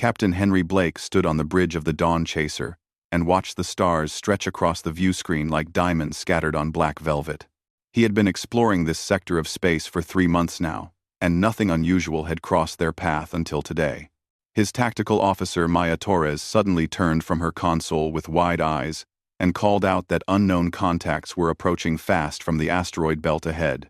Captain Henry Blake stood on the bridge of the Dawn Chaser and watched the stars stretch across the view screen like diamonds scattered on black velvet. He had been exploring this sector of space for 3 months now, and nothing unusual had crossed their path until today. His tactical officer Maya Torres suddenly turned from her console with wide eyes and called out that unknown contacts were approaching fast from the asteroid belt ahead.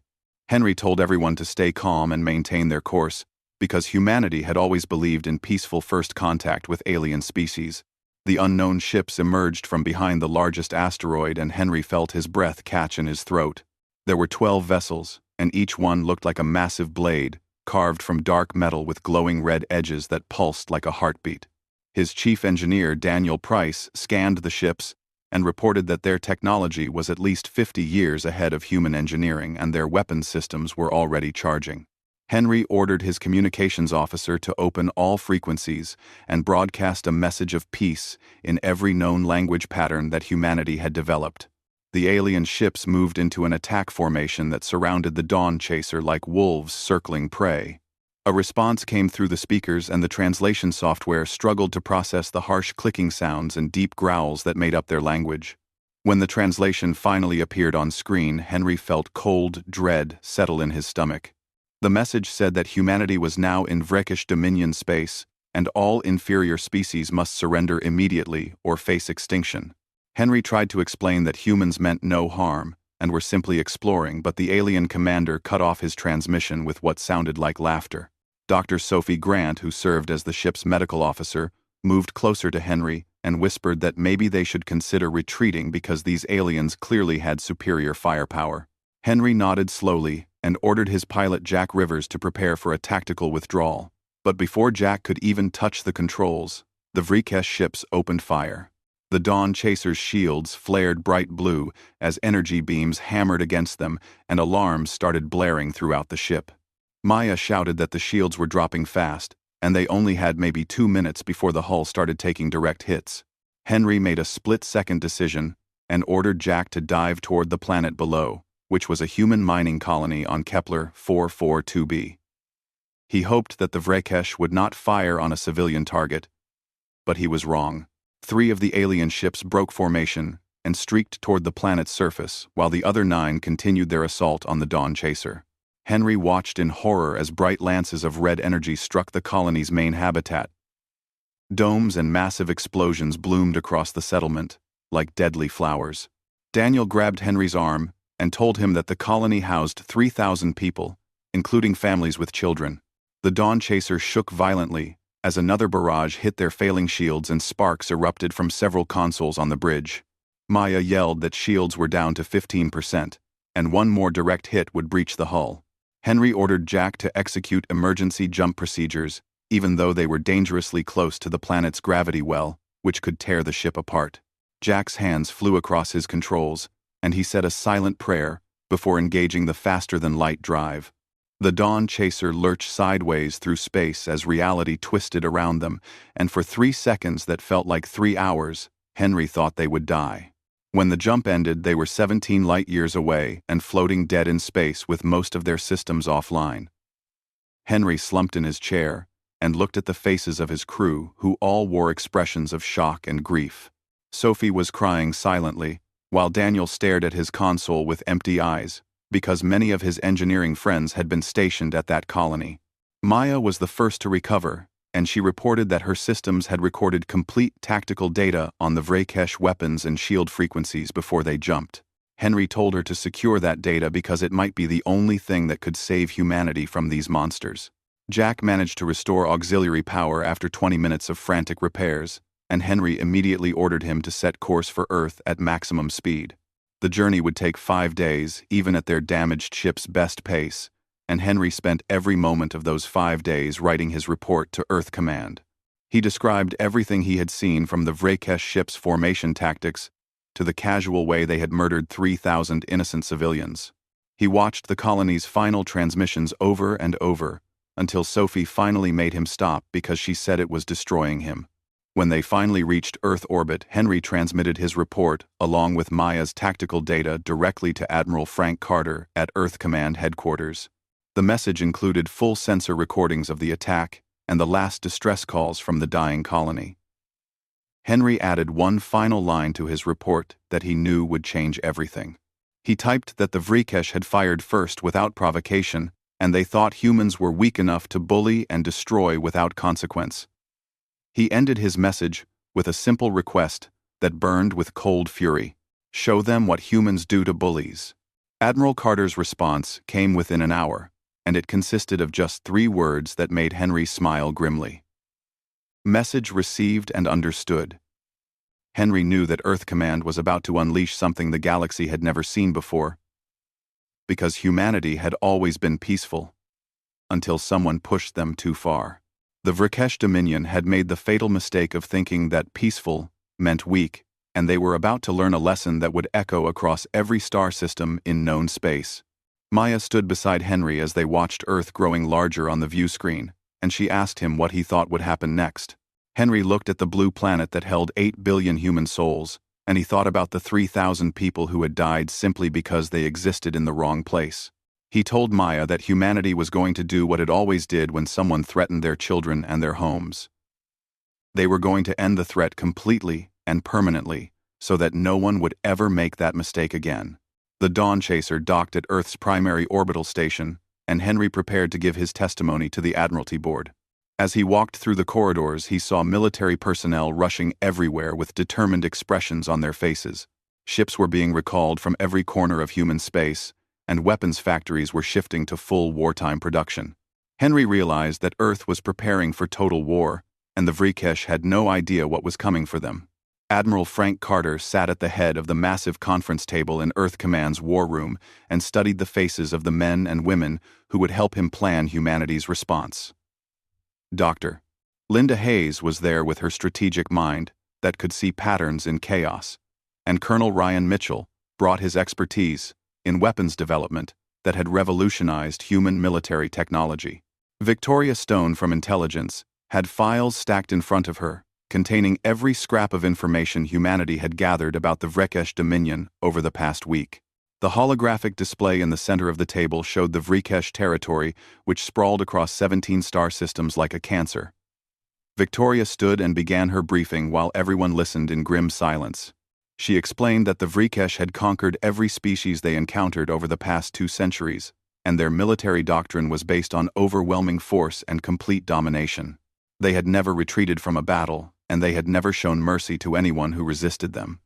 Henry told everyone to stay calm and maintain their course, because humanity had always believed in peaceful first contact with alien species. The unknown ships emerged from behind the largest asteroid, and Henry felt his breath catch in his throat. There were 12 vessels, and each one looked like a massive blade, carved from dark metal with glowing red edges that pulsed like a heartbeat. His chief engineer, Daniel Price, scanned the ships and reported that their technology was at least 50 years ahead of human engineering, and their weapons systems were already charging. Henry ordered his communications officer to open all frequencies and broadcast a message of peace in every known language pattern that humanity had developed. The alien ships moved into an attack formation that surrounded the Dawn Chaser like wolves circling prey. A response came through the speakers, and the translation software struggled to process the harsh clicking sounds and deep growls that made up their language. When the translation finally appeared on screen, Henry felt cold dread settle in his stomach. The message said that humanity was now in Vrekish Dominion space, and all inferior species must surrender immediately or face extinction. Henry tried to explain that humans meant no harm and were simply exploring, but the alien commander cut off his transmission with what sounded like laughter. Dr. Sophie Grant, who served as the ship's medical officer, moved closer to Henry and whispered that maybe they should consider retreating because these aliens clearly had superior firepower. Henry nodded slowly and ordered his pilot Jack Rivers to prepare for a tactical withdrawal. But before Jack could even touch the controls, the Vrekesh ships opened fire. The Dawn Chaser's shields flared bright blue as energy beams hammered against them, and alarms started blaring throughout the ship. Maya shouted that the shields were dropping fast, and they only had maybe 2 minutes before the hull started taking direct hits. Henry made a split-second decision and ordered Jack to dive toward the planet below, which was a human mining colony on Kepler 442b. He hoped that the Vrekesh would not fire on a civilian target, but he was wrong. 3 of the alien ships broke formation and streaked toward the planet's surface, while the other 9 continued their assault on the Dawn Chaser. Henry watched in horror as bright lances of red energy struck the colony's main habitat. Domes and massive explosions bloomed across the settlement, like deadly flowers. Daniel grabbed Henry's arm and told him that the colony housed 3,000 people, including families with children. The Dawn Chaser shook violently as another barrage hit their failing shields, and sparks erupted from several consoles on the bridge. Maya yelled that shields were down to 15%, and one more direct hit would breach the hull. Henry ordered Jack to execute emergency jump procedures, even though they were dangerously close to the planet's gravity well, which could tear the ship apart. Jack's hands flew across his controls, and he said a silent prayer before engaging the faster-than-light drive. The Dawn Chaser lurched sideways through space as reality twisted around them, and for 3 seconds that felt like 3 hours, Henry thought they would die. When the jump ended, they were 17 light-years away and floating dead in space with most of their systems offline. Henry slumped in his chair and looked at the faces of his crew, who all wore expressions of shock and grief. Sophie was crying silently, while Daniel stared at his console with empty eyes, because many of his engineering friends had been stationed at that colony. Maya was the first to recover, and she reported that her systems had recorded complete tactical data on the Vrekesh weapons and shield frequencies before they jumped. Henry told her to secure that data because it might be the only thing that could save humanity from these monsters. Jack managed to restore auxiliary power after 20 minutes of frantic repairs, and Henry immediately ordered him to set course for Earth at maximum speed. The journey would take 5 days, even at their damaged ship's best pace, and Henry spent every moment of those 5 days writing his report to Earth Command. He described everything he had seen, from the Vrekesh ship's formation tactics to the casual way they had murdered 3,000 innocent civilians. He watched the colony's final transmissions over and over, until Sophie finally made him stop because she said it was destroying him. When they finally reached Earth orbit, Henry transmitted his report, along with Maya's tactical data, directly to Admiral Frank Carter at Earth Command headquarters. The message included full sensor recordings of the attack and the last distress calls from the dying colony. Henry added one final line to his report that he knew would change everything. He typed that the Vrikesh had fired first without provocation, and they thought humans were weak enough to bully and destroy without consequence. He ended his message with a simple request that burned with cold fury: show them what humans do to bullies. Admiral Carter's response came within an hour, and it consisted of just 3 words that made Henry smile grimly. Message received and understood. Henry knew that Earth Command was about to unleash something the galaxy had never seen before, because humanity had always been peaceful, until someone pushed them too far. The Vrikesh Dominion had made the fatal mistake of thinking that peaceful meant weak, and they were about to learn a lesson that would echo across every star system in known space. Maya stood beside Henry as they watched Earth growing larger on the view screen, and she asked him what he thought would happen next. Henry looked at the blue planet that held 8 billion human souls, and he thought about the 3,000 people who had died simply because they existed in the wrong place. He told Maya that humanity was going to do what it always did when someone threatened their children and their homes. They were going to end the threat completely and permanently, so that no one would ever make that mistake again. The Dawn Chaser docked at Earth's primary orbital station, and Henry prepared to give his testimony to the Admiralty Board. As he walked through the corridors, he saw military personnel rushing everywhere with determined expressions on their faces. Ships were being recalled from every corner of human space, and weapons factories were shifting to full wartime production. Henry realized that Earth was preparing for total war, and the Vrikesh had no idea what was coming for them. Admiral Frank Carter sat at the head of the massive conference table in Earth Command's war room and studied the faces of the men and women who would help him plan humanity's response. Dr. Linda Hayes was there with her strategic mind that could see patterns in chaos, and Colonel Ryan Mitchell brought his expertise in weapons development that had revolutionized human military technology. Victoria Stone from Intelligence had files stacked in front of her, containing every scrap of information humanity had gathered about the Vrikesh Dominion over the past week. The holographic display in the center of the table showed the Vrikesh territory, which sprawled across 17 star systems like a cancer. Victoria stood and began her briefing while everyone listened in grim silence. She explained that the Vrikesh had conquered every species they encountered over the past 2 centuries, and their military doctrine was based on overwhelming force and complete domination. They had never retreated from a battle, and they had never shown mercy to anyone who resisted them.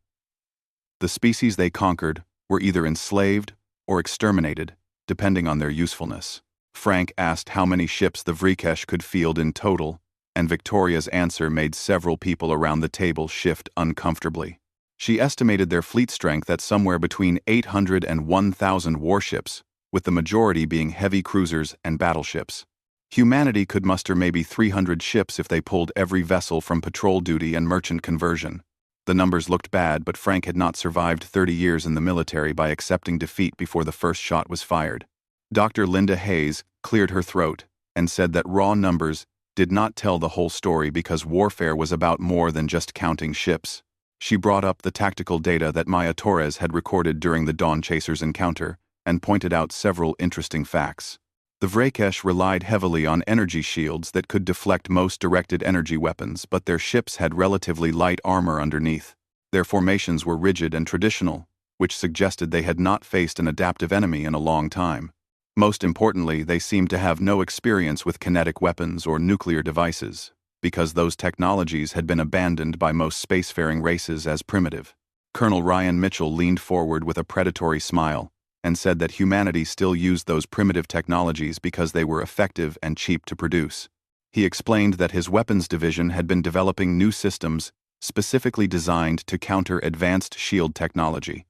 The species they conquered were either enslaved or exterminated, depending on their usefulness. Frank asked how many ships the Vrikesh could field in total, and Victoria's answer made several people around the table shift uncomfortably. She estimated their fleet strength at somewhere between 800 and 1,000 warships, with the majority being heavy cruisers and battleships. Humanity could muster maybe 300 ships if they pulled every vessel from patrol duty and merchant conversion. The numbers looked bad, but Frank had not survived 30 years in the military by accepting defeat before the first shot was fired. Dr. Linda Hayes cleared her throat and said that raw numbers did not tell the whole story because warfare was about more than just counting ships. She brought up the tactical data that Maya Torres had recorded during the Dawn Chasers encounter and pointed out several interesting facts. The Vrikesh relied heavily on energy shields that could deflect most directed energy weapons, but their ships had relatively light armor underneath. Their formations were rigid and traditional, which suggested they had not faced an adaptive enemy in a long time. Most importantly, they seemed to have no experience with kinetic weapons or nuclear devices, because those technologies had been abandoned by most spacefaring races as primitive. Colonel Ryan Mitchell leaned forward with a predatory smile and said that humanity still used those primitive technologies because they were effective and cheap to produce. He explained that his weapons division had been developing new systems specifically designed to counter advanced shield technology.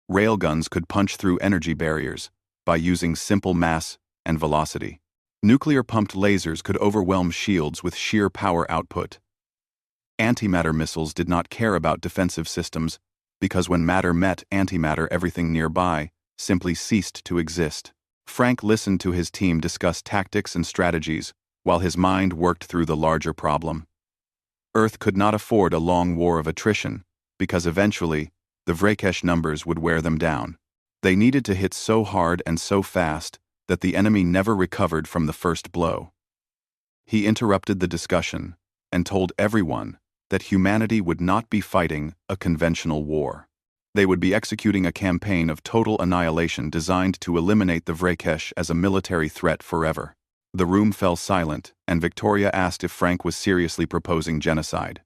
Railguns could punch through energy barriers by using simple mass and velocity. Nuclear-pumped lasers could overwhelm shields with sheer power output. Antimatter missiles did not care about defensive systems because when matter met antimatter, everything nearby simply ceased to exist. Frank listened to his team discuss tactics and strategies while his mind worked through the larger problem. Earth could not afford a long war of attrition because eventually the Vrikesh numbers would wear them down. They needed to hit so hard and so fast that the enemy never recovered from the first blow. He interrupted the discussion and told everyone that humanity would not be fighting a conventional war. They would be executing a campaign of total annihilation designed to eliminate the Vrakesh as a military threat forever. The room fell silent, and Victoria asked if Frank was seriously proposing genocide.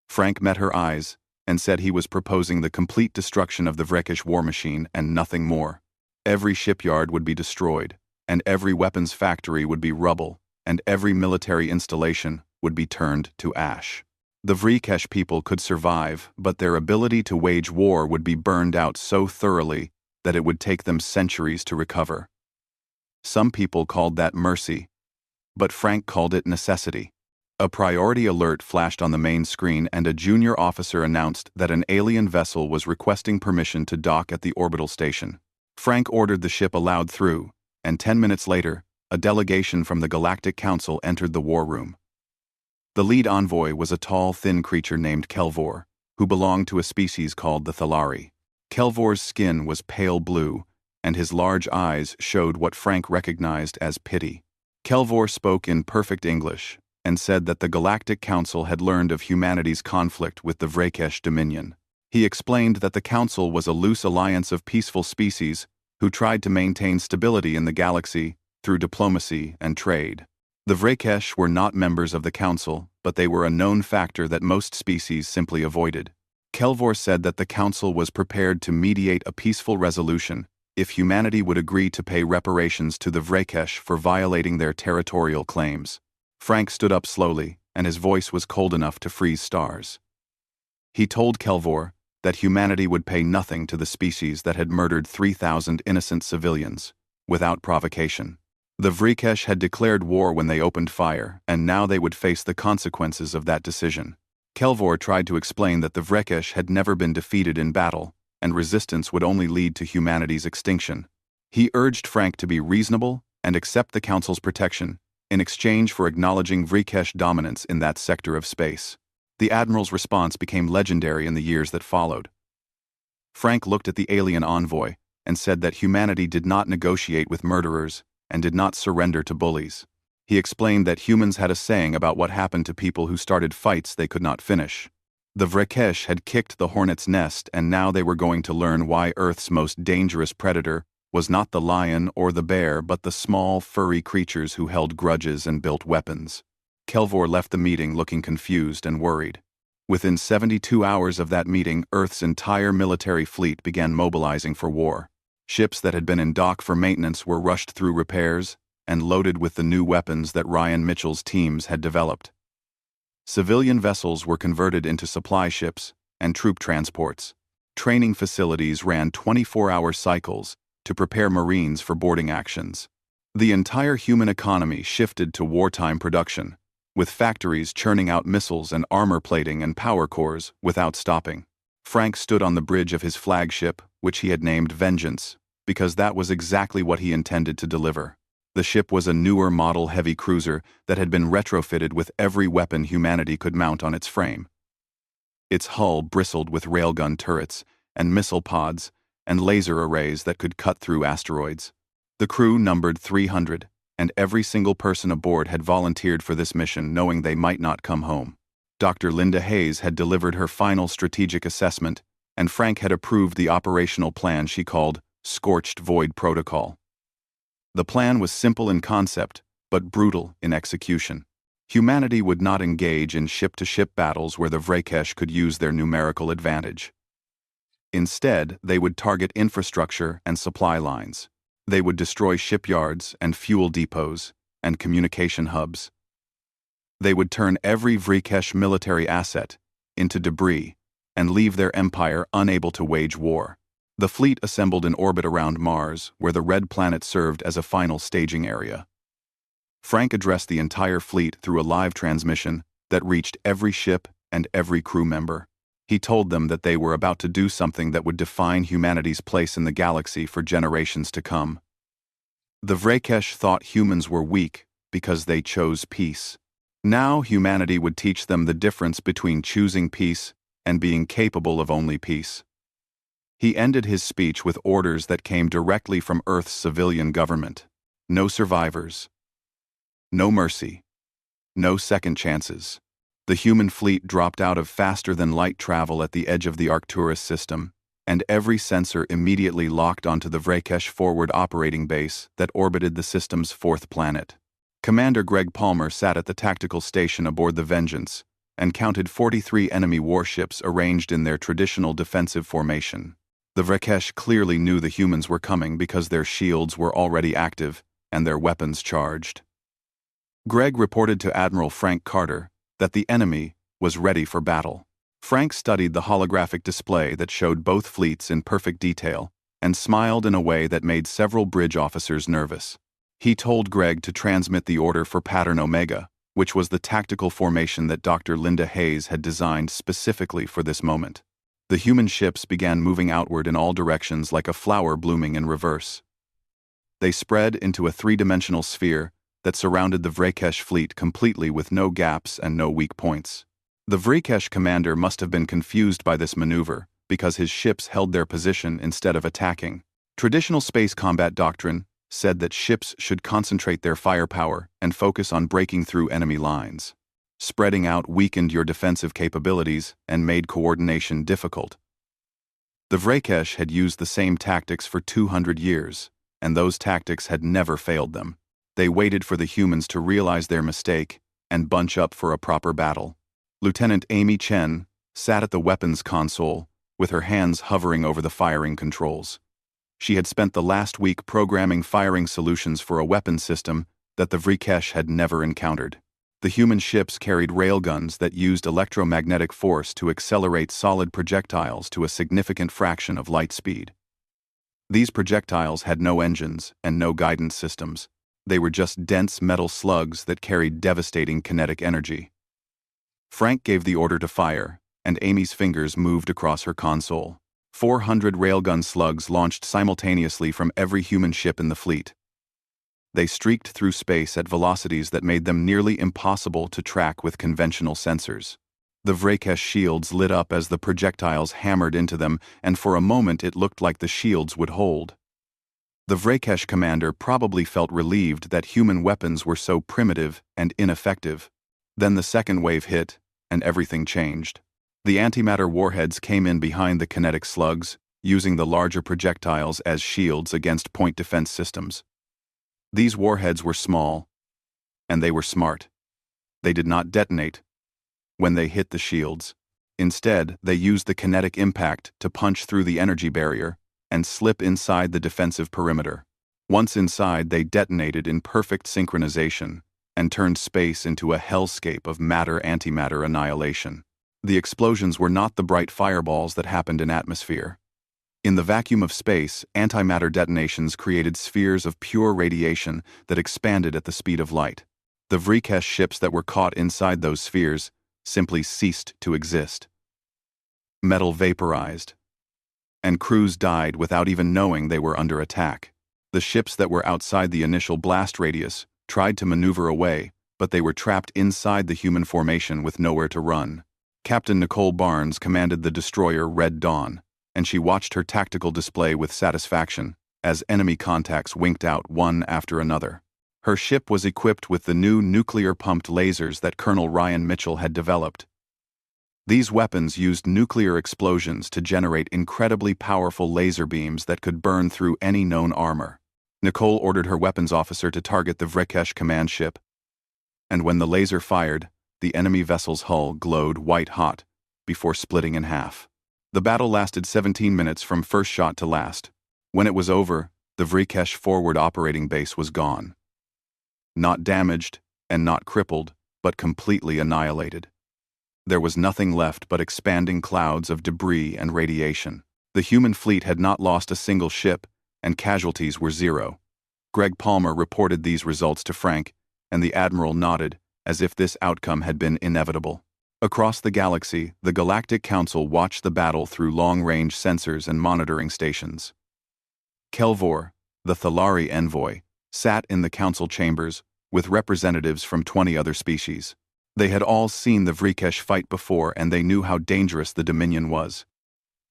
Frank met her eyes and said he was proposing the complete destruction of the Vrakesh war machine and nothing more. Every shipyard would be destroyed, and every weapons factory would be rubble, and every military installation would be turned to ash. The Vrakesh people could survive, but their ability to wage war would be burned out so thoroughly that it would take them centuries to recover. Some people called that mercy, but Frank called it necessity. A priority alert flashed on the main screen, and a junior officer announced that an alien vessel was requesting permission to dock at the orbital station. Frank ordered the ship allowed through, and 10 minutes later, a delegation from the Galactic Council entered the war room. The lead envoy was a tall, thin creature named Kelvor, who belonged to a species called the Thalari. Kelvor's skin was pale blue, and his large eyes showed what Frank recognized as pity. Kelvor spoke in perfect English and said that the Galactic Council had learned of humanity's conflict with the Vrakesh Dominion. He explained that the Council was a loose alliance of peaceful species who tried to maintain stability in the galaxy through diplomacy and trade. The Vrakesh were not members of the Council, but they were a known factor that most species simply avoided. Kelvor said that the Council was prepared to mediate a peaceful resolution if humanity would agree to pay reparations to the Vrakesh for violating their territorial claims. Frank stood up slowly, and his voice was cold enough to freeze stars. He told Kelvor that humanity would pay nothing to the species that had murdered 3,000 innocent civilians, without provocation. The Vrakesh had declared war when they opened fire, and now they would face the consequences of that decision. Kelvor tried to explain that the Vrakesh had never been defeated in battle, and resistance would only lead to humanity's extinction. He urged Frank to be reasonable and accept the Council's protection in exchange for acknowledging Vrakesh dominance in that sector of space. The Admiral's response became legendary in the years that followed. Frank looked at the alien envoy and said that humanity did not negotiate with murderers and did not surrender to bullies. He explained that humans had a saying about what happened to people who started fights they could not finish. The Vrakesh had kicked the hornet's nest, and now they were going to learn why Earth's most dangerous predator was not the lion or the bear, but the small, furry creatures who held grudges and built weapons. Kelvor left the meeting looking confused and worried. Within 72 hours of that meeting, Earth's entire military fleet began mobilizing for war. Ships that had been in dock for maintenance were rushed through repairs and loaded with the new weapons that Ryan Mitchell's teams had developed. Civilian vessels were converted into supply ships and troop transports. Training facilities ran 24-hour cycles to prepare Marines for boarding actions. The entire human economy shifted to wartime production, with factories churning out missiles and armor plating and power cores without stopping. Frank stood on the bridge of his flagship, which he had named Vengeance, because that was exactly what he intended to deliver. The ship was a newer model heavy cruiser that had been retrofitted with every weapon humanity could mount on its frame. Its hull bristled with railgun turrets and missile pods and laser arrays that could cut through asteroids. The crew numbered 300, and every single person aboard had volunteered for this mission knowing they might not come home. Dr. Linda Hayes had delivered her final strategic assessment, and Frank had approved the operational plan she called Scorched Void Protocol. The plan was simple in concept, but brutal in execution. Humanity would not engage in ship-to-ship battles where the Vrakesh could use their numerical advantage. Instead, they would target infrastructure and supply lines. They would destroy shipyards and fuel depots and communication hubs. They would turn every Vrakesh military asset into debris and leave their empire unable to wage war. The fleet assembled in orbit around Mars, where the red planet served as a final staging area. Frank addressed the entire fleet through a live transmission that reached every ship and every crew member. He told them that they were about to do something that would define humanity's place in the galaxy for generations to come. The Vrakesh thought humans were weak because they chose peace. Now humanity would teach them the difference between choosing peace and being capable of only peace. He ended his speech with orders that came directly from Earth's civilian government. No survivors. No mercy. No second chances. The human fleet dropped out of faster-than-light travel at the edge of the Arcturus system, and every sensor immediately locked onto the Vrakesh forward operating base that orbited the system's fourth planet. Commander Greg Palmer sat at the tactical station aboard the Vengeance and counted 43 enemy warships arranged in their traditional defensive formation. The Vrakesh clearly knew the humans were coming because their shields were already active and their weapons charged. Greg reported to Admiral Frank Carter that the enemy was ready for battle. Frank studied the holographic display that showed both fleets in perfect detail and smiled in a way that made several bridge officers nervous. He told Greg to transmit the order for Pattern Omega, which was the tactical formation that Dr. Linda Hayes had designed specifically for this moment. The human ships began moving outward in all directions like a flower blooming in reverse. They spread into a three-dimensional sphere that surrounded the Vrakesh fleet completely with no gaps and no weak points. The Vrakesh commander must have been confused by this maneuver because his ships held their position instead of attacking. Traditional space combat doctrine said that ships should concentrate their firepower and focus on breaking through enemy lines. Spreading out weakened your defensive capabilities and made coordination difficult. The Vrakesh had used the same tactics for 200 years, and those tactics had never failed them. They waited for the humans to realize their mistake and bunch up for a proper battle. Lieutenant Amy Chen sat at the weapons console with her hands hovering over the firing controls. She had spent the last week programming firing solutions for a weapon system that the Vrakesh had never encountered. The human ships carried railguns that used electromagnetic force to accelerate solid projectiles to a significant fraction of light speed. These projectiles had no engines and no guidance systems. They were just dense metal slugs that carried devastating kinetic energy. Frank gave the order to fire, and Amy's fingers moved across her console. 400 railgun slugs launched simultaneously from every human ship in the fleet. They streaked through space at velocities that made them nearly impossible to track with conventional sensors. The Vrakesh shields lit up as the projectiles hammered into them, and for a moment it looked like the shields would hold. The Vrakesh commander probably felt relieved that human weapons were so primitive and ineffective. Then the second wave hit, and everything changed. The antimatter warheads came in behind the kinetic slugs, using the larger projectiles as shields against point defense systems. These warheads were small, and they were smart. They did not detonate when they hit the shields. Instead, they used the kinetic impact to punch through the energy barrier and slip inside the defensive perimeter. Once inside, they detonated in perfect synchronization and turned space into a hellscape of matter-antimatter annihilation. The explosions were not the bright fireballs that happened in atmosphere. In the vacuum of space, antimatter detonations created spheres of pure radiation that expanded at the speed of light. The Vrakesh ships that were caught inside those spheres simply ceased to exist. Metal vaporized, and crews died without even knowing they were under attack. The ships that were outside the initial blast radius tried to maneuver away, but they were trapped inside the human formation with nowhere to run. Captain Nicole Barnes commanded the destroyer Red Dawn, and she watched her tactical display with satisfaction as enemy contacts winked out one after another. Her ship was equipped with the new nuclear-pumped lasers that Colonel Ryan Mitchell had developed. These weapons used nuclear explosions to generate incredibly powerful laser beams that could burn through any known armor. Nicole ordered her weapons officer to target the Vrakesh command ship, and when the laser fired, the enemy vessel's hull glowed white-hot before splitting in half. The battle lasted 17 minutes from first shot to last. When it was over, the Vrakesh forward operating base was gone. Not damaged and not crippled, but completely annihilated. There was nothing left but expanding clouds of debris and radiation. The human fleet had not lost a single ship, and casualties were zero. Greg Palmer reported these results to Frank, and the Admiral nodded, as if this outcome had been inevitable. Across the galaxy, the Galactic Council watched the battle through long-range sensors and monitoring stations. Kelvor, the Thalari envoy, sat in the council chambers with representatives from 20 other species. They had all seen the Vrakesh fight before, and they knew how dangerous the Dominion was.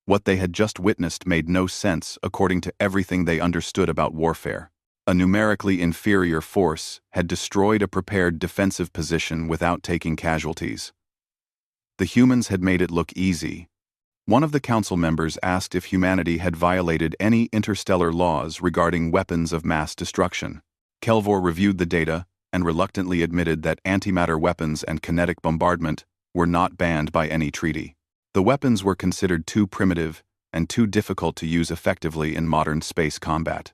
What they had just witnessed made no sense according to everything they understood about warfare. A numerically inferior force had destroyed a prepared defensive position without taking casualties. The humans had made it look easy. One of the council members asked if humanity had violated any interstellar laws regarding weapons of mass destruction. Kelvor reviewed the data and reluctantly admitted that antimatter weapons and kinetic bombardment were not banned by any treaty. The weapons were considered too primitive and too difficult to use effectively in modern space combat.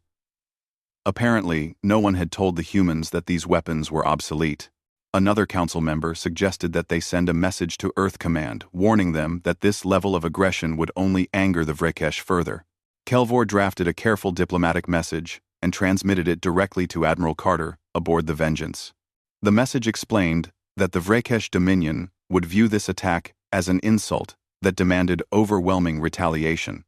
Apparently, no one had told the humans that these weapons were obsolete. Another council member suggested that they send a message to Earth Command, warning them that this level of aggression would only anger the Vrakesh further. Kelvor drafted a careful diplomatic message and transmitted it directly to Admiral Carter aboard the Vengeance. The message explained that the Vrakesh Dominion would view this attack as an insult that demanded overwhelming retaliation.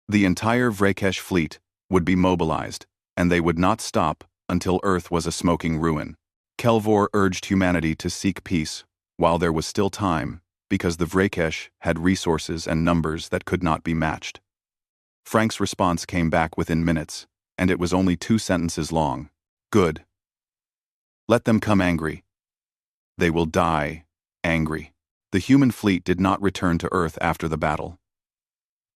The entire Vrakesh fleet would be mobilized, and they would not stop until Earth was a smoking ruin. Kelvor urged humanity to seek peace while there was still time, because the Vrakesh had resources and numbers that could not be matched. Frank's response came back within minutes, and it was only 2 sentences long. Good. Let them come angry. They will die angry. The human fleet did not return to Earth after the battle.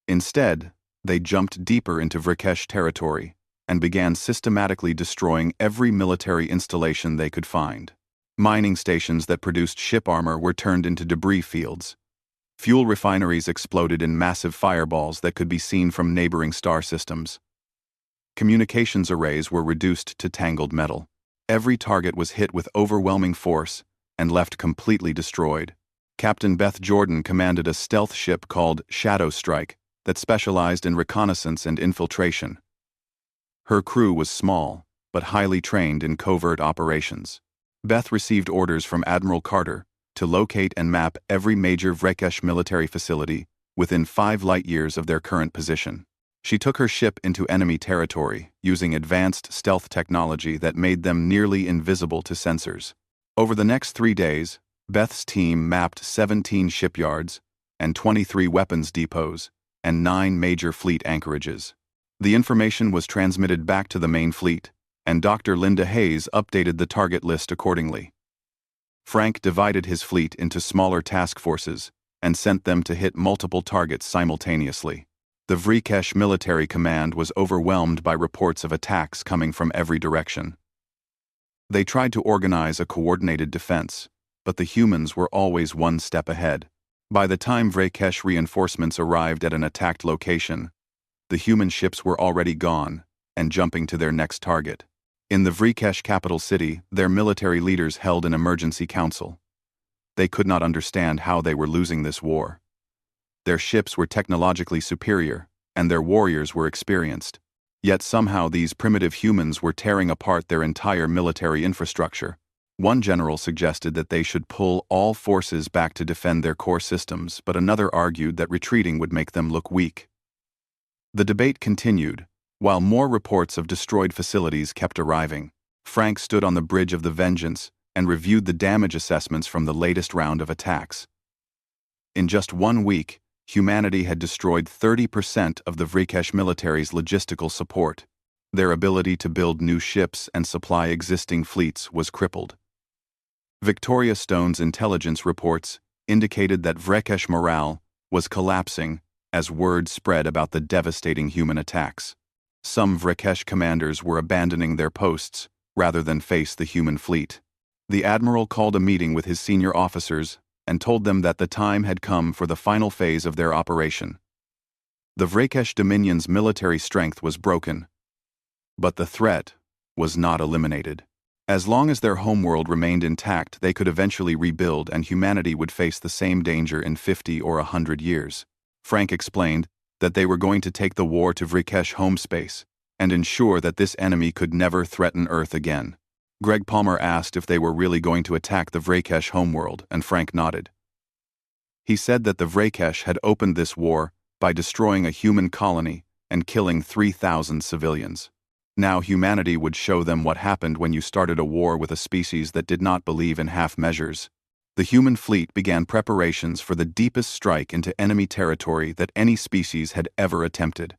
Instead, they jumped deeper into Vrakesh territory and began systematically destroying every military installation they could find. Mining stations that produced ship armor were turned into debris fields. Fuel refineries exploded in massive fireballs that could be seen from neighboring star systems. Communications arrays were reduced to tangled metal. Every target was hit with overwhelming force and left completely destroyed. Captain Beth Jordan commanded a stealth ship called Shadow Strike that specialized in reconnaissance and infiltration. Her crew was small, but highly trained in covert operations. Beth received orders from Admiral Carter to locate and map every major Vrakesh military facility within 5 light-years of their current position. She took her ship into enemy territory using advanced stealth technology that made them nearly invisible to sensors. Over the next 3 days, Beth's team mapped 17 shipyards and 23 weapons depots and 9 major fleet anchorages. The information was transmitted back to the main fleet, and Dr. Linda Hayes updated the target list accordingly. Frank divided his fleet into smaller task forces and sent them to hit multiple targets simultaneously. The Vrakesh military command was overwhelmed by reports of attacks coming from every direction. They tried to organize a coordinated defense, but the humans were always 1 step ahead. By the time Vrakesh reinforcements arrived at an attacked location, the human ships were already gone and jumping to their next target. In the Vrakesh capital city, their military leaders held an emergency council. They could not understand how they were losing this war. Their ships were technologically superior, and their warriors were experienced. Yet somehow these primitive humans were tearing apart their entire military infrastructure. One general suggested that they should pull all forces back to defend their core systems, but another argued that retreating would make them look weak. The debate continued, while more reports of destroyed facilities kept arriving. Frank stood on the bridge of the Vengeance and reviewed the damage assessments from the latest round of attacks. In just 1 week, humanity had destroyed 30% of the Vrakesh military's logistical support. Their ability to build new ships and supply existing fleets was crippled. Victoria Stone's intelligence reports indicated that Vrakesh morale was collapsing as word spread about the devastating human attacks. Some Vrakesh commanders were abandoning their posts rather than face the human fleet. The admiral called a meeting with his senior officers and told them that the time had come for the final phase of their operation. The Vrakesh Dominion's military strength was broken, but the threat was not eliminated. As long as their homeworld remained intact, they could eventually rebuild, and humanity would face the same danger in 50 or 100 years. Frank explained that they were going to take the war to Vrakesh home space and ensure that this enemy could never threaten Earth again. Greg Palmer asked if they were really going to attack the Vrakesh homeworld, and Frank nodded. He said that the Vrakesh had opened this war by destroying a human colony and killing 3,000 civilians. Now humanity would show them what happened when you started a war with a species that did not believe in half measures. The human fleet began preparations for the deepest strike into enemy territory that any species had ever attempted.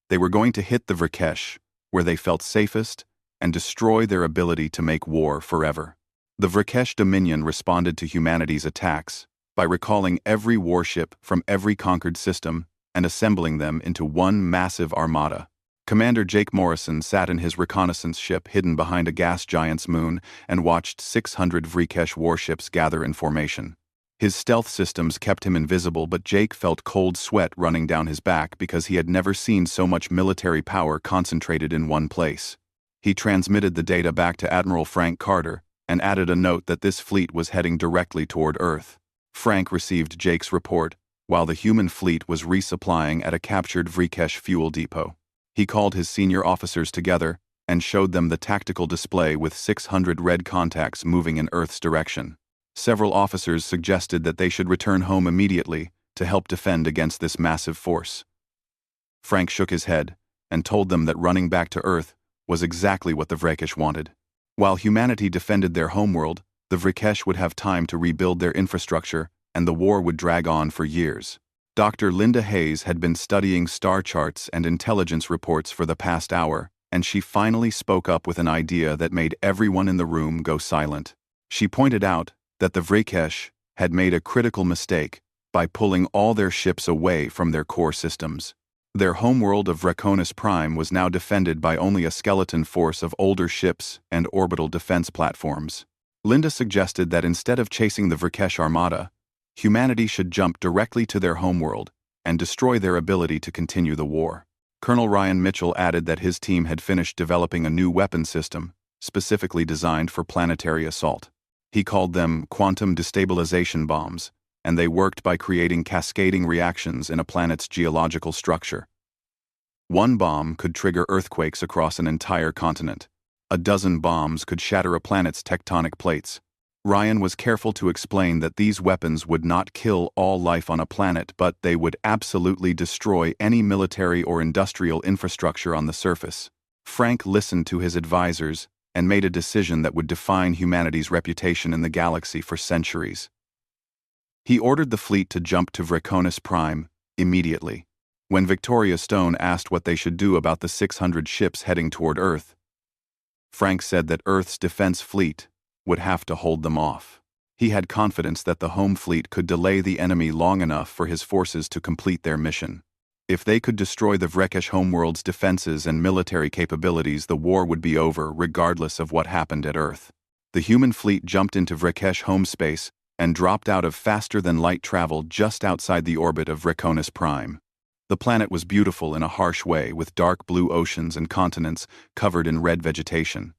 They were going to hit the Vrakesh where they felt safest, and destroy their ability to make war forever. The Vrakesh Dominion responded to humanity's attacks by recalling every warship from every conquered system and assembling them into one massive armada. Commander Jake Morrison sat in his reconnaissance ship hidden behind a gas giant's moon and watched 600 Vrakesh warships gather in formation. His stealth systems kept him invisible, but Jake felt cold sweat running down his back because he had never seen so much military power concentrated in one place. He transmitted the data back to Admiral Frank Carter and added a note that this fleet was heading directly toward Earth. Frank received Jake's report, while the human fleet was resupplying at a captured Vrakesh fuel depot. He called his senior officers together and showed them the tactical display with 600 red contacts moving in Earth's direction. Several officers suggested that they should return home immediately to help defend against this massive force. Frank shook his head and told them that running back to Earth was exactly what the Vrakesh wanted. While humanity defended their homeworld, the Vrakesh would have time to rebuild their infrastructure, and the war would drag on for years. Dr. Linda Hayes had been studying star charts and intelligence reports for the past hour, and she finally spoke up with an idea that made everyone in the room go silent. She pointed out that the Vrakesh had made a critical mistake by pulling all their ships away from their core systems. Their homeworld of Draconis Prime was now defended by only a skeleton force of older ships and orbital defense platforms. Linda suggested that instead of chasing the Vrakesh armada, humanity should jump directly to their homeworld and destroy their ability to continue the war. Colonel Ryan Mitchell added that his team had finished developing a new weapon system, specifically designed for planetary assault. He called them quantum destabilization bombs, and they worked by creating cascading reactions in a planet's geological structure. One bomb could trigger earthquakes across an entire continent. A dozen bombs could shatter a planet's tectonic plates. Ryan was careful to explain that these weapons would not kill all life on a planet, but they would absolutely destroy any military or industrial infrastructure on the surface. Frank listened to his advisors and made a decision that would define humanity's reputation in the galaxy for centuries. He ordered the fleet to jump to Draconis Prime immediately. When Victoria Stone asked what they should do about the 600 ships heading toward Earth, Frank said that Earth's defense fleet would have to hold them off. He had confidence that the home fleet could delay the enemy long enough for his forces to complete their mission. If they could destroy the Vrakesh homeworld's defenses and military capabilities, the war would be over regardless of what happened at Earth. The human fleet jumped into Vrakesh home space and dropped out of faster-than-light travel just outside the orbit of Draconis Prime. The planet was beautiful in a harsh way, with dark blue oceans and continents covered in red vegetation.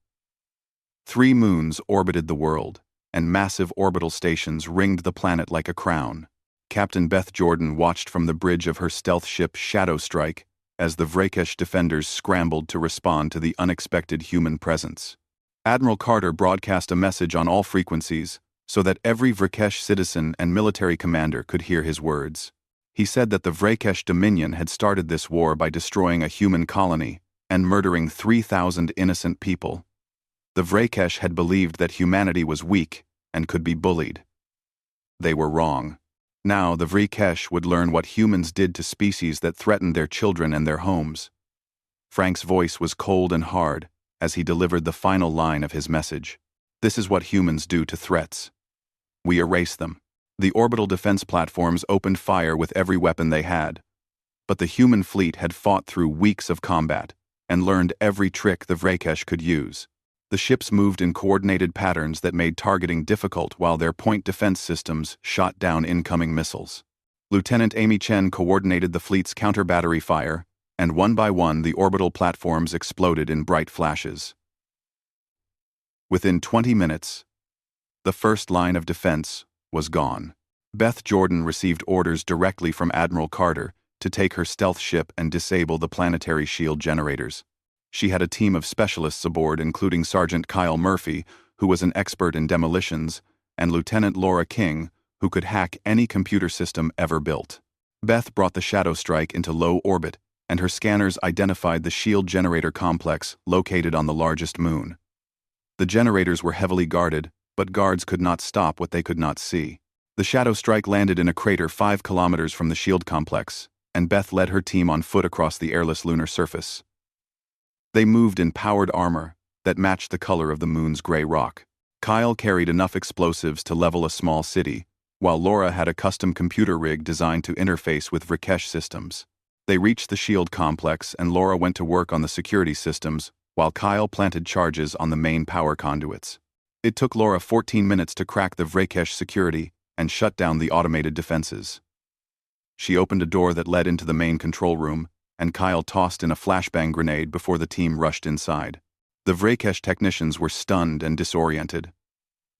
3 moons orbited the world, and massive orbital stations ringed the planet like a crown. Captain Beth Jordan watched from the bridge of her stealth ship Shadow Strike as the Vrakesh defenders scrambled to respond to the unexpected human presence. Admiral Carter broadcast a message on all frequencies so that every Vrakesh citizen and military commander could hear his words. He said that the Vrakesh Dominion had started this war by destroying a human colony and murdering 3,000 innocent people. The Vrakesh had believed that humanity was weak and could be bullied. They were wrong. Now the Vrakesh would learn what humans did to species that threatened their children and their homes. Frank's voice was cold and hard as he delivered the final line of his message. This is what humans do to threats. We erase them. The orbital defense platforms opened fire with every weapon they had. But the human fleet had fought through weeks of combat and learned every trick the Vrakesh could use. The ships moved in coordinated patterns that made targeting difficult while their point defense systems shot down incoming missiles. Lieutenant Amy Chen coordinated the fleet's counter-battery fire, and one by one the orbital platforms exploded in bright flashes. Within 20 minutes, the first line of defense was gone. Beth Jordan received orders directly from Admiral Carter to take her stealth ship and disable the planetary shield generators. She had a team of specialists aboard, including Sergeant Kyle Murphy, who was an expert in demolitions, and Lieutenant Laura King, who could hack any computer system ever built. Beth brought the Shadow Strike into low orbit, and her scanners identified the shield generator complex located on the largest moon. The generators were heavily guarded, but guards could not stop what they could not see. The Shadow Strike landed in a crater 5 kilometers from the shield complex, and Beth led her team on foot across the airless lunar surface. They moved in powered armor that matched the color of the moon's gray rock. Kyle carried enough explosives to level a small city, while Laura had a custom computer rig designed to interface with Vrikesh systems. They reached the shield complex and Laura went to work on the security systems, while Kyle planted charges on the main power conduits. It took Laura 14 minutes to crack the Vrikesh security and shut down the automated defenses. She opened a door that led into the main control room, and Kyle tossed in a flashbang grenade before the team rushed inside. The Vrikesh technicians were stunned and disoriented.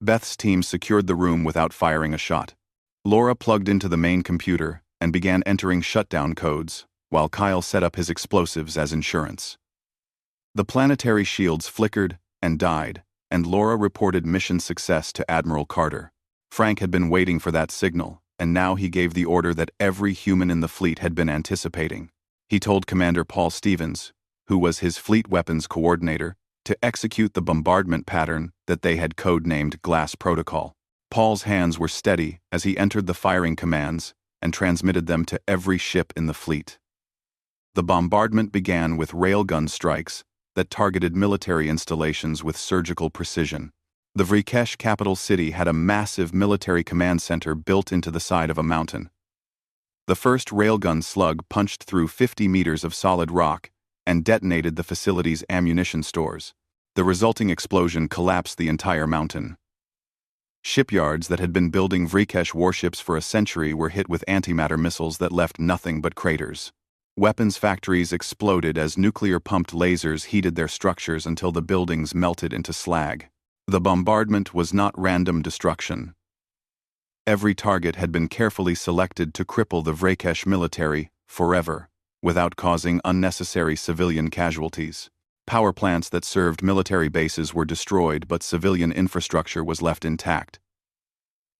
Beth's team secured the room without firing a shot. Laura plugged into the main computer and began entering shutdown codes, while Kyle set up his explosives as insurance. The planetary shields flickered and died, and Laura reported mission success to Admiral Carter. Frank had been waiting for that signal, and now he gave the order that every human in the fleet had been anticipating. He told Commander Paul Stevens, who was his fleet weapons coordinator, to execute the bombardment pattern that they had codenamed Glass Protocol. Paul's hands were steady as he entered the firing commands and transmitted them to every ship in the fleet. The bombardment began with railgun strikes that targeted military installations with surgical precision. The Vrikesh capital city had a massive military command center built into the side of a mountain. The first railgun slug punched through 50 meters of solid rock and detonated the facility's ammunition stores. The resulting explosion collapsed the entire mountain. Shipyards that had been building Vrikesh warships for a century were hit with antimatter missiles that left nothing but craters. Weapons factories exploded as nuclear-pumped lasers heated their structures until the buildings melted into slag. The bombardment was not random destruction. Every target had been carefully selected to cripple the Vrikesh military forever, without causing unnecessary civilian casualties. Power plants that served military bases were destroyed, but civilian infrastructure was left intact.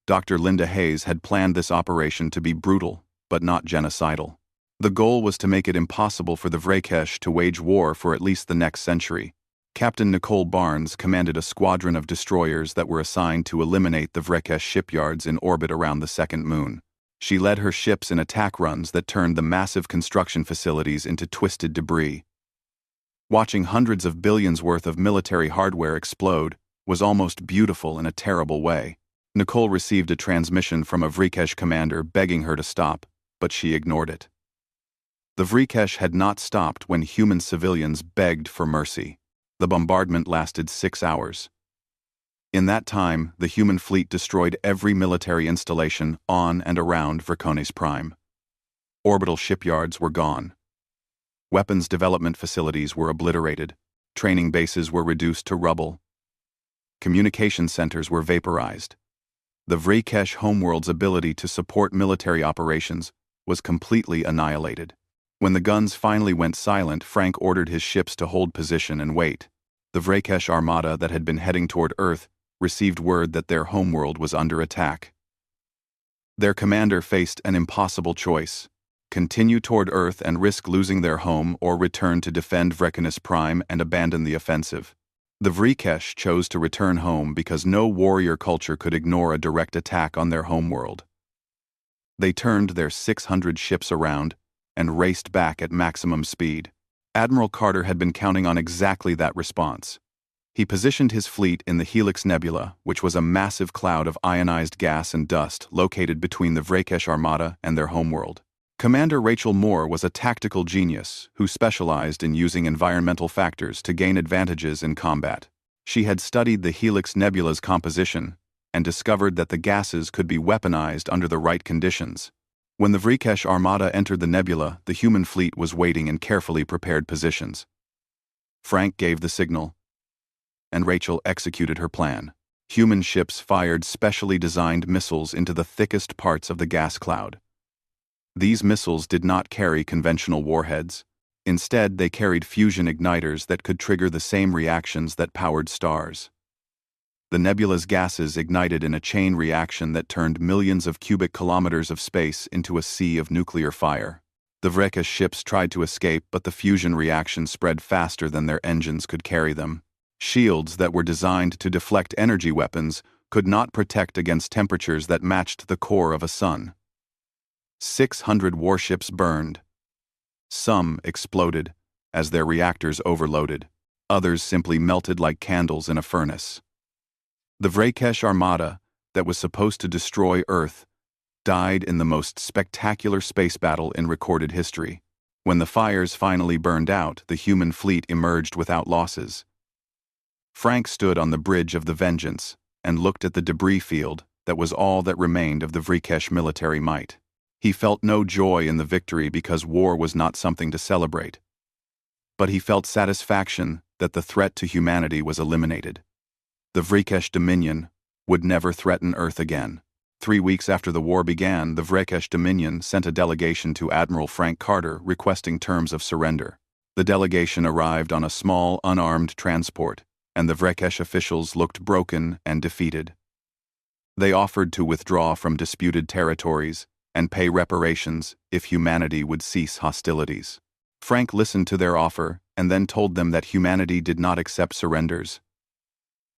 Dr. Linda Hayes had planned this operation to be brutal, but not genocidal. The goal was to make it impossible for the Vrikesh to wage war for at least the next century. Captain Nicole Barnes commanded a squadron of destroyers that were assigned to eliminate the Vrikesh shipyards in orbit around the second moon. She led her ships in attack runs that turned the massive construction facilities into twisted debris. Watching hundreds of billions worth of military hardware explode was almost beautiful in a terrible way. Nicole received a transmission from a Vrikesh commander begging her to stop, but she ignored it. The Vrikesh had not stopped when human civilians begged for mercy. The bombardment lasted 6 hours. In that time, the human fleet destroyed every military installation on and around Vircones Prime. Orbital shipyards were gone. Weapons development facilities were obliterated. Training bases were reduced to rubble. Communication centers were vaporized. The Vrikesh homeworld's ability to support military operations was completely annihilated. When the guns finally went silent, Frank ordered his ships to hold position and wait. The Vrikesh armada that had been heading toward Earth received word that their homeworld was under attack. Their commander faced an impossible choice: continue toward Earth and risk losing their home, or return to defend Vircones Prime and abandon the offensive. The Vrikesh chose to return home because no warrior culture could ignore a direct attack on their homeworld. They turned their 600 ships around and raced back at maximum speed. Admiral Carter had been counting on exactly that response. He positioned his fleet in the Helix Nebula, which was a massive cloud of ionized gas and dust located between the Vrikesh armada and their homeworld. Commander Rachel Moore was a tactical genius who specialized in using environmental factors to gain advantages in combat. She had studied the Helix Nebula's composition and discovered that the gases could be weaponized under the right conditions. When the Vrikesh armada entered the nebula, the human fleet was waiting in carefully prepared positions. Frank gave the signal, and Rachel executed her plan. Human ships fired specially designed missiles into the thickest parts of the gas cloud. These missiles did not carry conventional warheads. Instead, they carried fusion igniters that could trigger the same reactions that powered stars. The nebula's gases ignited in a chain reaction that turned millions of cubic kilometers of space into a sea of nuclear fire. The Vrikesh ships tried to escape, but the fusion reaction spread faster than their engines could carry them. Shields that were designed to deflect energy weapons could not protect against temperatures that matched the core of a sun. 600 warships burned. Some exploded, as their reactors overloaded. Others simply melted like candles in a furnace. The Vrakesh Armada, that was supposed to destroy Earth, died in the most spectacular space battle in recorded history. When the fires finally burned out, the human fleet emerged without losses. Frank stood on the bridge of the Vengeance and looked at the debris field that was all that remained of the Vrakesh military might. He felt no joy in the victory because war was not something to celebrate. But he felt satisfaction that the threat to humanity was eliminated. The Vrakesh Dominion would never threaten Earth again. 3 weeks after the war began, the Vrakesh Dominion sent a delegation to Admiral Frank Carter requesting terms of surrender. The delegation arrived on a small, unarmed transport, and the Vrakesh officials looked broken and defeated. They offered to withdraw from disputed territories and pay reparations if humanity would cease hostilities. Frank listened to their offer and then told them that humanity did not accept surrenders.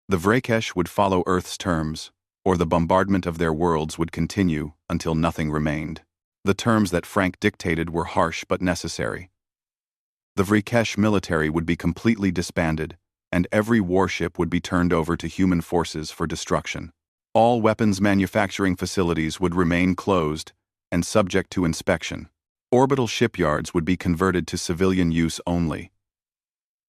The Vrakesh would follow Earth's terms, or the bombardment of their worlds would continue until nothing remained. The terms that Frank dictated were harsh but necessary. The Vrakesh military would be completely disbanded, and every warship would be turned over to human forces for destruction. All weapons manufacturing facilities would remain closed and subject to inspection. Orbital shipyards would be converted to civilian use only.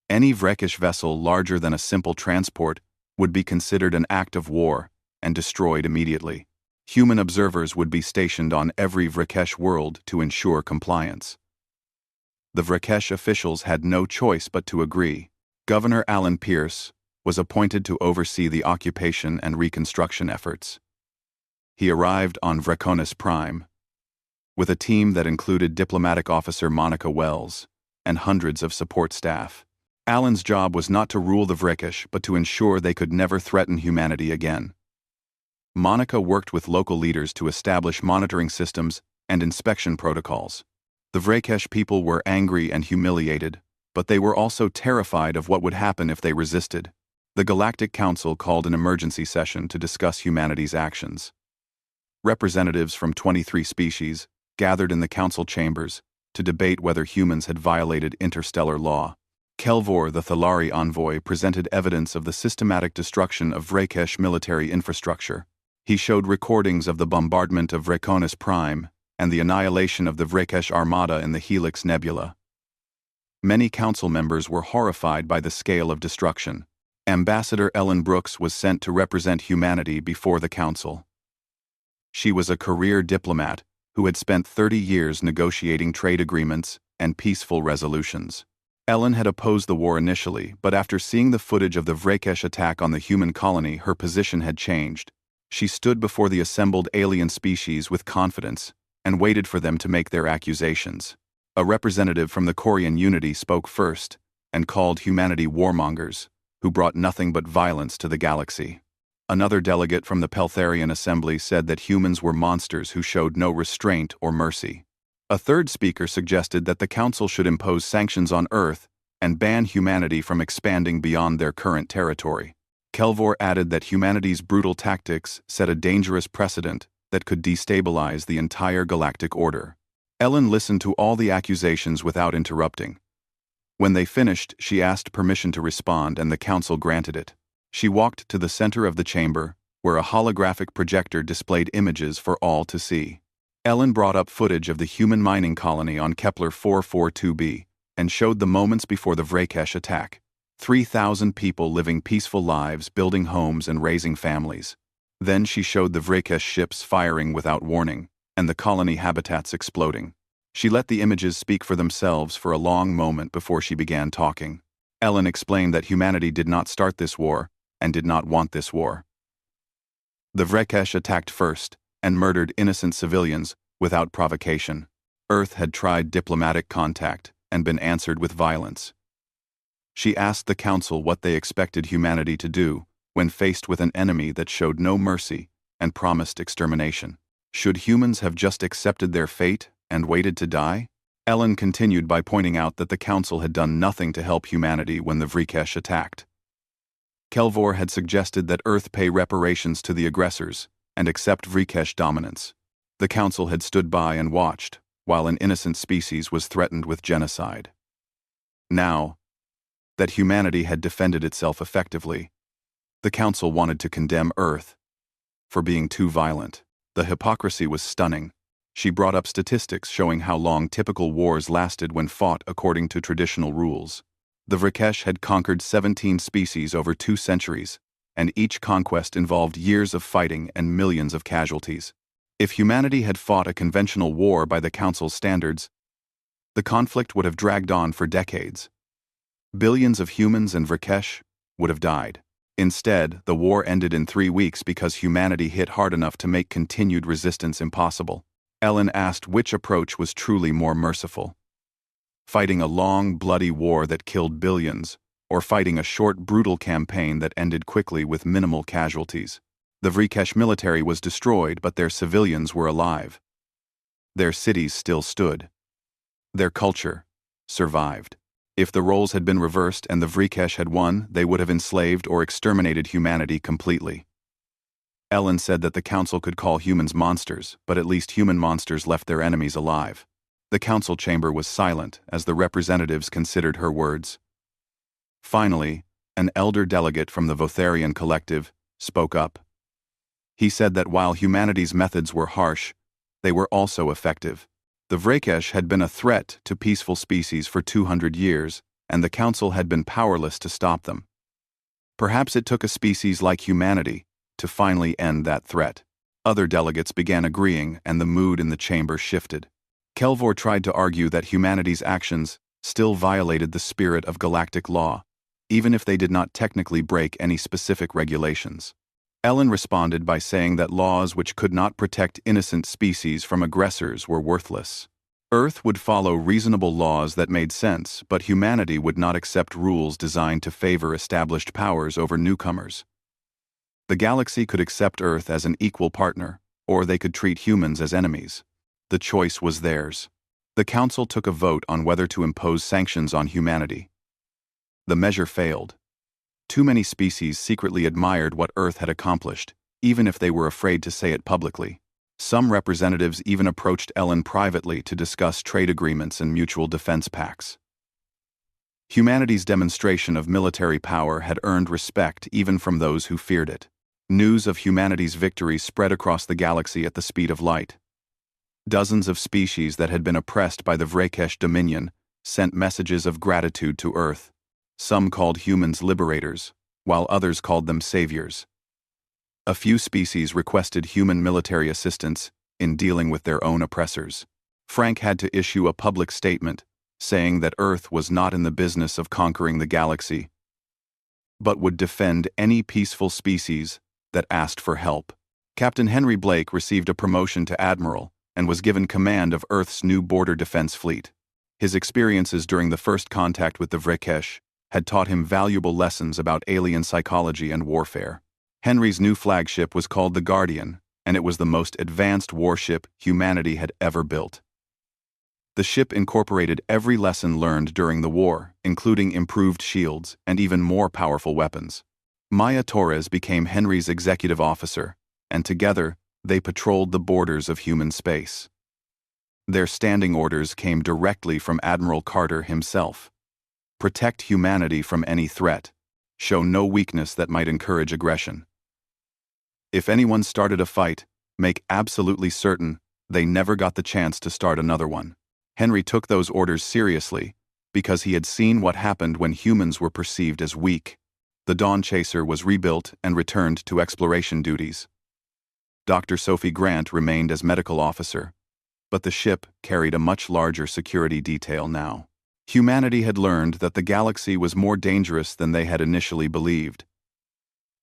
Any Vrakesh vessel larger than a simple transport would be considered an act of war and destroyed immediately. Human observers would be stationed on every Vrakesh world to ensure compliance. The Vrakesh officials had no choice but to agree. Governor Alan Pierce was appointed to oversee the occupation and reconstruction efforts. He arrived on Vraconis Prime with a team that included diplomatic officer Monica Wells and hundreds of support staff. Alan's job was not to rule the Vrakesh, but to ensure they could never threaten humanity again. Monica worked with local leaders to establish monitoring systems and inspection protocols. The Vrakesh people were angry and humiliated, but they were also terrified of what would happen if they resisted. The Galactic Council called an emergency session to discuss humanity's actions. Representatives from 23 species gathered in the council chambers to debate whether humans had violated interstellar law. Kelvor, the Thalari envoy, presented evidence of the systematic destruction of Vrakesh military infrastructure. He showed recordings of the bombardment of Vraconis Prime and the annihilation of the Vrakesh Armada in the Helix Nebula. Many council members were horrified by the scale of destruction. Ambassador Ellen Brooks was sent to represent humanity before the council. She was a career diplomat who had spent 30 years negotiating trade agreements and peaceful resolutions. Ellen had opposed the war initially, but after seeing the footage of the Vrakesh attack on the human colony, her position had changed. She stood before the assembled alien species with confidence and waited for them to make their accusations. A representative from the Korean Unity spoke first and called humanity warmongers, who brought nothing but violence to the galaxy. Another delegate from the Peltharian Assembly said that humans were monsters who showed no restraint or mercy. A third speaker suggested that the Council should impose sanctions on Earth and ban humanity from expanding beyond their current territory. Kelvor added that humanity's brutal tactics set a dangerous precedent that could destabilize the entire galactic order. Ellen listened to all the accusations without interrupting. When they finished, she asked permission to respond, and the Council granted it. She walked to the center of the chamber, where a holographic projector displayed images for all to see. Ellen brought up footage of the human mining colony on Kepler 442b and showed the moments before the Vrakesh attack. 3,000 people living peaceful lives, building homes and raising families. Then she showed the Vrakesh ships firing without warning, and the colony habitats exploding. She let the images speak for themselves for a long moment before she began talking. Ellen explained that humanity did not start this war, and did not want this war. The Vrakesh attacked first, and murdered innocent civilians without provocation. Earth had tried diplomatic contact, and been answered with violence. She asked the Council what they expected humanity to do when faced with an enemy that showed no mercy and promised extermination. Should humans have just accepted their fate and waited to die? Ellen continued by pointing out that the Council had done nothing to help humanity when the Vrakesh attacked. Kelvor had suggested that Earth pay reparations to the aggressors and accept Vrakesh dominance. The Council had stood by and watched, while an innocent species was threatened with genocide. Now that humanity had defended itself effectively, the Council wanted to condemn Earth for being too violent. The hypocrisy was stunning. She brought up statistics showing how long typical wars lasted when fought according to traditional rules. The Vrikesh had conquered 17 species over 2 centuries, and each conquest involved years of fighting and millions of casualties. If humanity had fought a conventional war by the Council's standards, the conflict would have dragged on for decades. Billions of humans and Vrikesh would have died. Instead, the war ended in 3 weeks because humanity hit hard enough to make continued resistance impossible. Ellen asked which approach was truly more merciful: fighting a long, bloody war that killed billions, or fighting a short, brutal campaign that ended quickly with minimal casualties. The Vrikesh military was destroyed, but their civilians were alive. Their cities still stood. Their culture survived. If the roles had been reversed and the Vrikesh had won, they would have enslaved or exterminated humanity completely. Ellen said that the Council could call humans monsters, but at least human monsters left their enemies alive. The Council chamber was silent as the representatives considered her words. Finally, an elder delegate from the Votharian collective spoke up. He said that while humanity's methods were harsh, they were also effective. The Vrikesh had been a threat to peaceful species for 200 years, and the Council had been powerless to stop them. Perhaps it took a species like humanity to finally end that threat. Other delegates began agreeing, and the mood in the chamber shifted. Kelvor tried to argue that humanity's actions still violated the spirit of galactic law, even if they did not technically break any specific regulations. Ellen responded by saying that laws which could not protect innocent species from aggressors were worthless. Earth would follow reasonable laws that made sense, but humanity would not accept rules designed to favor established powers over newcomers. The galaxy could accept Earth as an equal partner, or they could treat humans as enemies. The choice was theirs. The Council took a vote on whether to impose sanctions on humanity. The measure failed. Too many species secretly admired what Earth had accomplished, even if they were afraid to say it publicly. Some representatives even approached Ellen privately to discuss trade agreements and mutual defense pacts. Humanity's demonstration of military power had earned respect even from those who feared it. News of humanity's victory spread across the galaxy at the speed of light. Dozens of species that had been oppressed by the Vrikesh dominion sent messages of gratitude to Earth. Some called humans liberators, while others called them saviors. A few species requested human military assistance in dealing with their own oppressors. Frank had to issue a public statement saying that Earth was not in the business of conquering the galaxy, but would defend any peaceful species that asked for help. Captain Henry Blake received a promotion to admiral and was given command of Earth's new border defense fleet. His experiences during the first contact with the Vrikesh had taught him valuable lessons about alien psychology and warfare. Henry's new flagship was called the Guardian, and it was the most advanced warship humanity had ever built. The ship incorporated every lesson learned during the war, including improved shields and even more powerful weapons. Maya Torres became Henry's executive officer, and together they patrolled the borders of human space. Their standing orders came directly from Admiral Carter himself. Protect humanity from any threat. Show no weakness that might encourage aggression. If anyone started a fight, make absolutely certain they never got the chance to start another one. Henry took those orders seriously because he had seen what happened when humans were perceived as weak. The Dawn Chaser was rebuilt and returned to exploration duties. Dr. Sophie Grant remained as medical officer, but the ship carried a much larger security detail now. Humanity had learned that the galaxy was more dangerous than they had initially believed.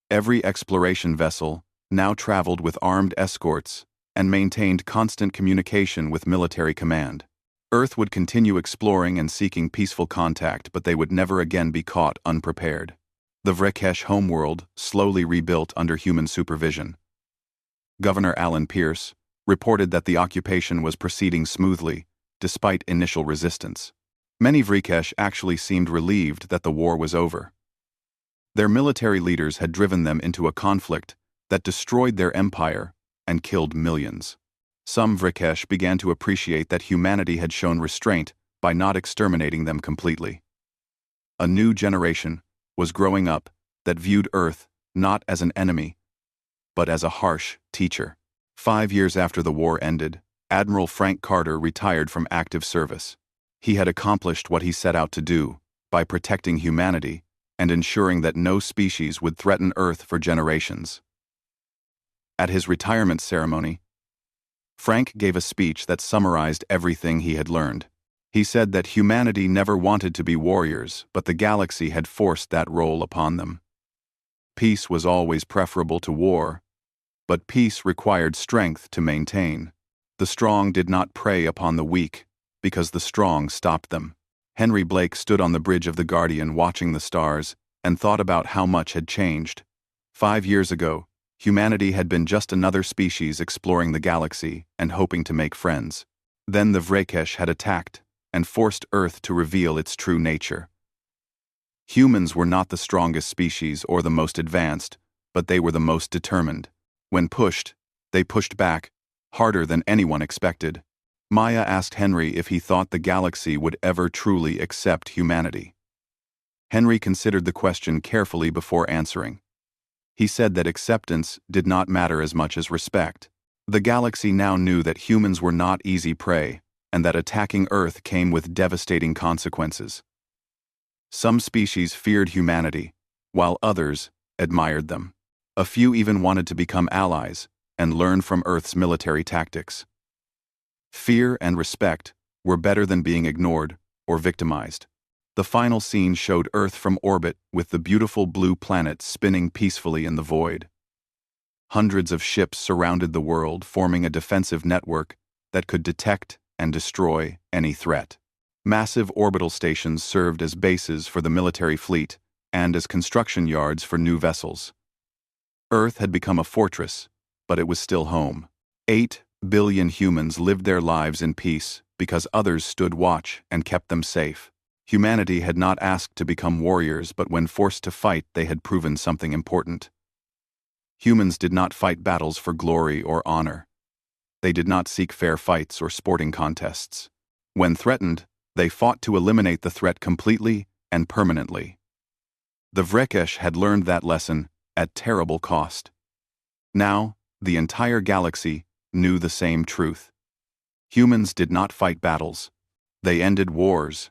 Every exploration vessel now traveled with armed escorts and maintained constant communication with military command. Earth would continue exploring and seeking peaceful contact, but they would never again be caught unprepared. The Vrikesh homeworld slowly rebuilt under human supervision. Governor Alan Pierce reported that the occupation was proceeding smoothly, despite initial resistance. Many Vrikesh actually seemed relieved that the war was over. Their military leaders had driven them into a conflict that destroyed their empire and killed millions. Some Vrikesh began to appreciate that humanity had shown restraint by not exterminating them completely. A new generation was growing up that viewed Earth not as an enemy, but as a harsh teacher. 5 years after the war ended, Admiral Frank Carter retired from active service. He had accomplished what he set out to do by protecting humanity and ensuring that no species would threaten Earth for generations. At his retirement ceremony, Frank gave a speech that summarized everything he had learned. He said that humanity never wanted to be warriors, but the galaxy had forced that role upon them. Peace was always preferable to war, but peace required strength to maintain. The strong did not prey upon the weak, because the strong stopped them. Henry Blake stood on the bridge of the Guardian watching the stars and thought about how much had changed. 5 years ago, humanity had been just another species exploring the galaxy and hoping to make friends. Then the Vrakesh had attacked and forced Earth to reveal its true nature. Humans were not the strongest species or the most advanced, but they were the most determined. When pushed, they pushed back, harder than anyone expected. Maya asked Henry if he thought the galaxy would ever truly accept humanity. Henry considered the question carefully before answering. He said that acceptance did not matter as much as respect. The galaxy now knew that humans were not easy prey, and that attacking Earth came with devastating consequences. Some species feared humanity, while others admired them. A few even wanted to become allies and learn from Earth's military tactics. Fear and respect were better than being ignored or victimized. The final scene showed Earth from orbit with the beautiful blue planet spinning peacefully in the void. Hundreds of ships surrounded the world, forming a defensive network that could detect and destroy any threat. Massive orbital stations served as bases for the military fleet and as construction yards for new vessels. Earth had become a fortress, but it was still home. 8 billion humans lived their lives in peace because others stood watch and kept them safe. Humanity had not asked to become warriors, but when forced to fight, they had proven something important. Humans did not fight battles for glory or honor. They did not seek fair fights or sporting contests. When threatened, they fought to eliminate the threat completely and permanently. The Vrakesh had learned that lesson at terrible cost. Now, the entire galaxy knew the same truth. Humans did not fight battles. They ended wars,